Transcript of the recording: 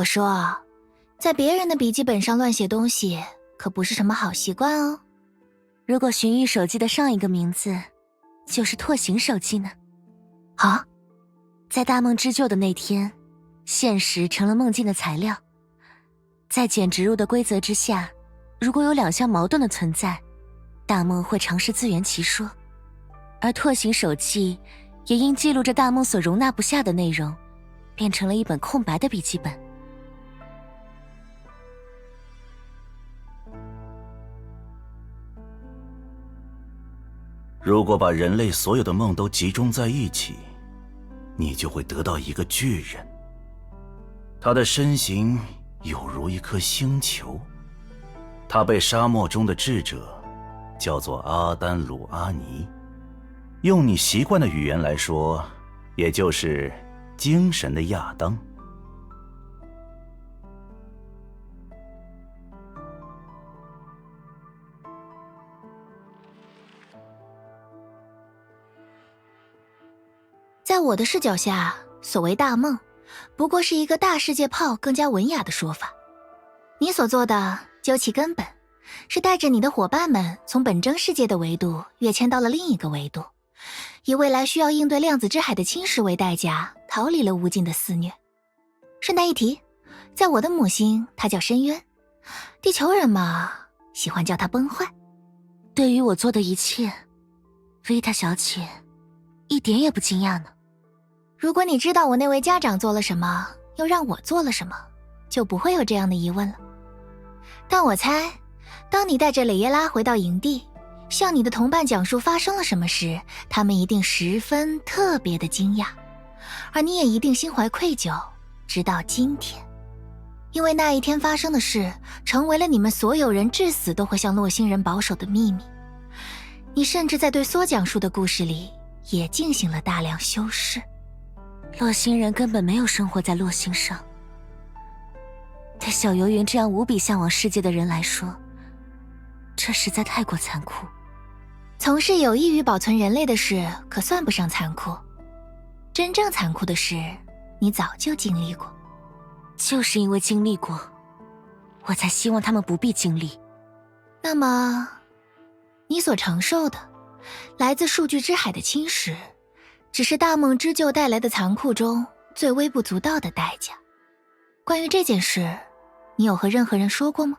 我说，在别人的笔记本上乱写东西可不是什么好习惯哦。如果寻玉手记的上一个名字就是拓行手记呢？啊，在大梦织就的那天，现实成了梦境的材料。在简植入的规则之下，如果有两项矛盾的存在，大梦会尝试自圆其说，而拓行手记也因记录着大梦所容纳不下的内容，变成了一本空白的笔记本。如果把人类所有的梦都集中在一起，你就会得到一个巨人。他的身形有如一颗星球，他被沙漠中的智者叫做阿丹鲁阿尼，用你习惯的语言来说，也就是精神的亚当。在我的视角下，所谓大梦不过是一个大世界炮更加文雅的说法。你所做的究其根本是带着你的伙伴们从本真世界的维度跃迁到了另一个维度，以未来需要应对量子之海的侵蚀为代价，逃离了无尽的肆虐。顺带一提，在我的母星它叫深渊，地球人嘛喜欢叫它崩坏。对于我做的一切，维塔小姐一点也不惊讶呢。如果你知道我那位家长做了什么，又让我做了什么，就不会有这样的疑问了。但我猜，当你带着蕾耶拉回到营地，向你的同伴讲述发生了什么时，他们一定十分特别的惊讶，而你也一定心怀愧疚，直到今天。因为那一天发生的事，成为了你们所有人至死都会向洛星人保守的秘密。你甚至在对梭讲述的故事里，也进行了大量修饰。洛星人根本没有生活在洛星上。对小游云这样无比向往世界的人来说，这实在太过残酷。从事有益于保存人类的事可算不上残酷，真正残酷的事你早就经历过。就是因为经历过，我才希望他们不必经历。那么你所承受的来自数据之海的侵蚀，只是大梦织就带来的残酷中最微不足道的代价。关于这件事，你有和任何人说过吗？